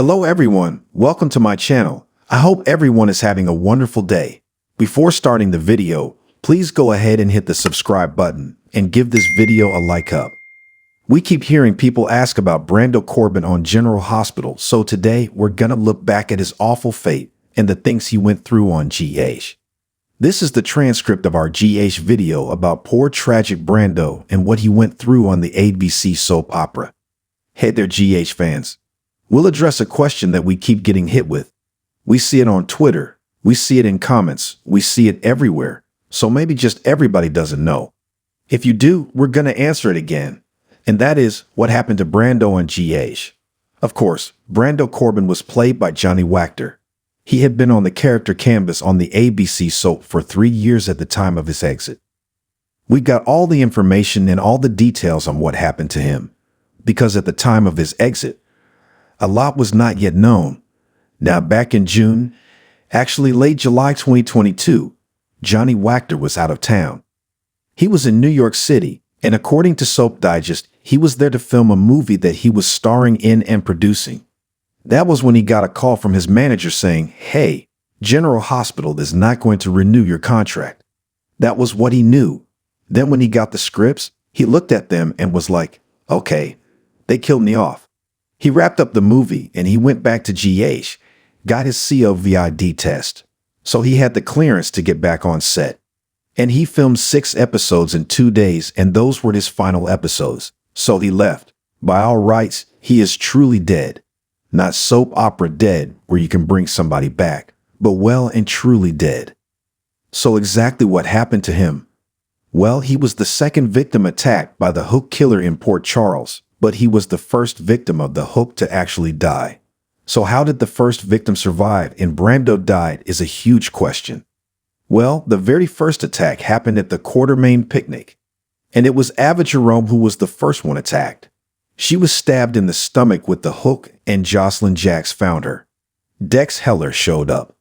Hello everyone, welcome to my channel. I hope everyone is having a wonderful day. Before starting the video, please go ahead and hit the subscribe button and give this video a like up. We keep hearing people ask about Brando Corbin on General Hospital, so today we're gonna look back at his awful fate and the things he went through on GH. This is the transcript of our GH video about poor tragic Brando and what he went through on the ABC soap opera. Hey there GH fans. We'll address a question that we keep getting hit with. We see it on Twitter, we see it in comments, we see it everywhere, so maybe just everybody doesn't know. If you do, we're gonna answer it again. And that is, what happened to Brando on GH? Of course, Brando Corbin was played by Johnny Wachter. He had been on the character canvas on the ABC soap for 3 years at the time of his exit. We got all the information and all the details on what happened to him, because at the time of his exit, a lot was not yet known. Now back in June, actually late July 2022, Johnny Wachter was out of town. He was in New York City, and according to Soap Digest, he was there to film a movie that he was starring in and producing. That was when he got a call from his manager saying, "Hey, General Hospital is not going to renew your contract." That was what he knew. Then when he got the scripts, he looked at them and was like, okay, they killed me off. He wrapped up the movie and he went back to GH, got his COVID test. So he had the clearance to get back on set. And he filmed 6 episodes in 2 days, and those were his final episodes. So he left. By all rights, he is truly dead. Not soap opera dead, where you can bring somebody back, but well and truly dead. So exactly what happened to him? Well, he was the second victim attacked by the hook killer in Port Charles, but he was the first victim of the hook to actually die. So how did the first victim survive and Brando died is a huge question. Well, the very first attack happened at the Quartermain picnic, and it was Ava Jerome who was the first one attacked. She was stabbed in the stomach with the hook, and Jocelyn Jacks found her. Dex Heller showed up,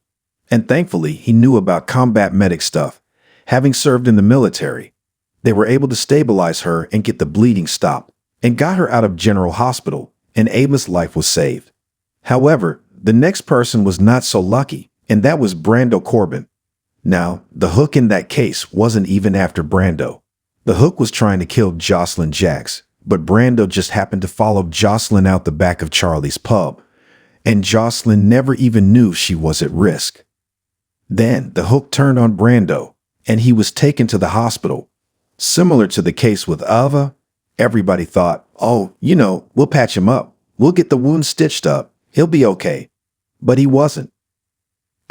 and thankfully he knew about combat medic stuff, having served in the military. They were able to stabilize her and get the bleeding stopped, and got her out of General Hospital, and Ava's life was saved. However, the next person was not so lucky, and that was Brando Corbin. Now, the hook in that case wasn't even after Brando. The hook was trying to kill Jocelyn Jacks, but Brando just happened to follow Jocelyn out the back of Charlie's pub, and Jocelyn never even knew she was at risk. Then the hook turned on Brando, and he was taken to the hospital. Similar to the case with Ava, everybody thought, oh, we'll patch him up. We'll get the wound stitched up. He'll be okay. But he wasn't.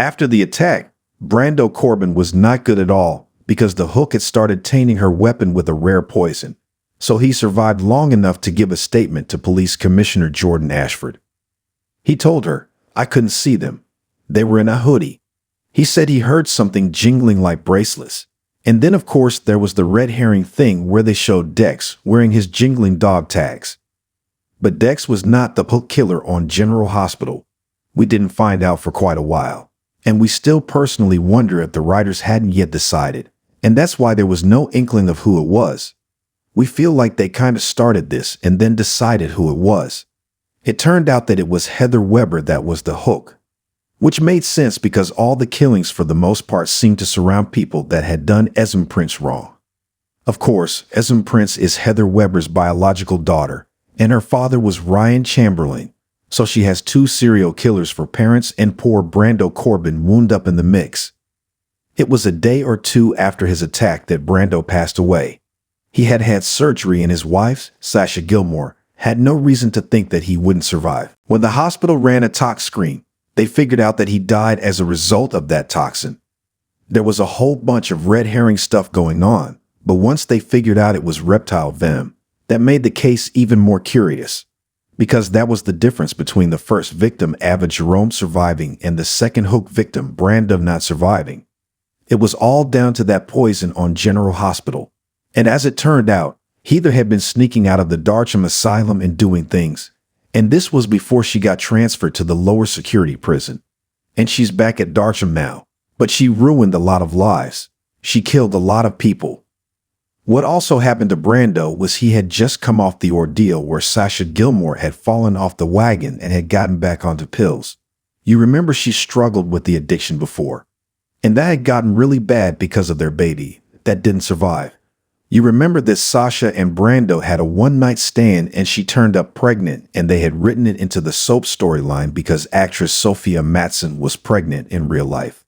After the attack, Brando Corbin was not good at all because the hook had started tainting her weapon with a rare poison. So he survived long enough to give a statement to Police Commissioner Jordan Ashford. He told her, I couldn't see them. They were in a hoodie. He said he heard something jingling like bracelets. And then, of course, there was the red herring thing where they showed Dex wearing his jingling dog tags. But Dex was not the hook killer on General Hospital. We didn't find out for quite a while. And we still personally wonder if the writers hadn't yet decided. And that's why there was no inkling of who it was. We feel like they kind of started this and then decided who it was. It turned out that it was Heather Weber that was the hook. Which made sense because all the killings for the most part seemed to surround people that had done Esme Prince wrong. Of course, Esme Prince is Heather Weber's biological daughter, and her father was Ryan Chamberlain, so she has 2 serial killers for parents and poor Brando Corbin wound up in the mix. It was a day or 2 after his attack that Brando passed away. He had had surgery and his wife, Sasha Gilmore, had no reason to think that he wouldn't survive. When the hospital ran a tox screen, they figured out that he died as a result of that toxin. There was a whole bunch of red herring stuff going on, but once they figured out it was reptile venom, that made the case even more curious. Because that was the difference between the first victim, Ava Jerome, surviving and the second hook victim, Brando, not surviving. It was all down to that poison on General Hospital. And as it turned out, Heather had been sneaking out of the Darcham Asylum and doing things. And this was before she got transferred to the lower security prison. And she's back at Darcham now. But she ruined a lot of lives. She killed a lot of people. What also happened to Brando was he had just come off the ordeal where Sasha Gilmore had fallen off the wagon and had gotten back onto pills. You remember she struggled with the addiction before, and that had gotten really bad because of their baby that didn't survive. You remember that Sasha and Brando had a one-night stand and she turned up pregnant, and they had written it into the soap storyline because actress Sophia Matson was pregnant in real life.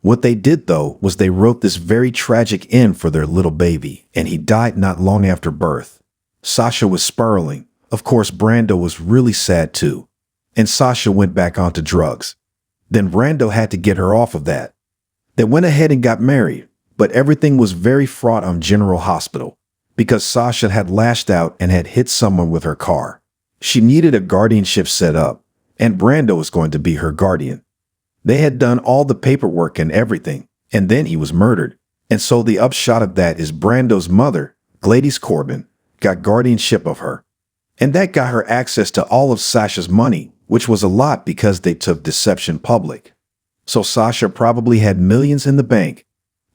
What they did, though, was they wrote this very tragic end for their little baby, and he died not long after birth. Sasha was spiraling. Of course, Brando was really sad too. And Sasha went back onto drugs. Then Brando had to get her off of that. They went ahead and got married, but everything was very fraught on General Hospital because Sasha had lashed out and had hit someone with her car. She needed a guardianship set up, and Brando was going to be her guardian. They had done all the paperwork and everything, and then he was murdered. And so the upshot of that is Brando's mother, Gladys Corbin, got guardianship of her. And that got her access to all of Sasha's money, which was a lot because they took deception public. So Sasha probably had millions in the bank.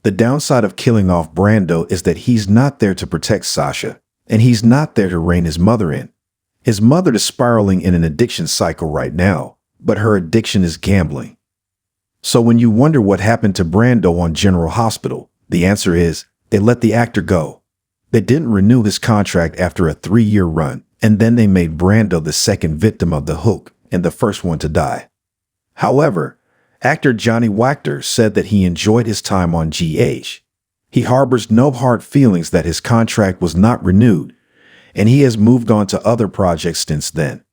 The downside of killing off Brando is that he's not there to protect Sasha, and he's not there to rein his mother in. His mother is spiraling in an addiction cycle right now, but her addiction is gambling. So when you wonder what happened to Brando on General Hospital, the answer is they let the actor go. They didn't renew his contract after a 3-year run, and then they made Brando the second victim of the hook and the first one to die. However, actor Johnny Wachter said that he enjoyed his time on GH. He harbors no hard feelings that his contract was not renewed, and he has moved on to other projects since then.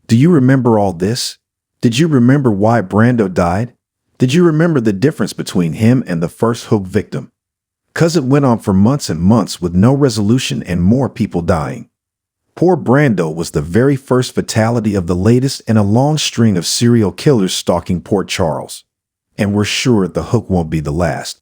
Do you remember all this? Did you remember why Brando died? Did you remember the difference between him and the first hook victim? 'Cause it went on for months and months with no resolution and more people dying. Poor Brando was the very first fatality of the latest in a long string of serial killers stalking Port Charles. And we're sure the hook won't be the last.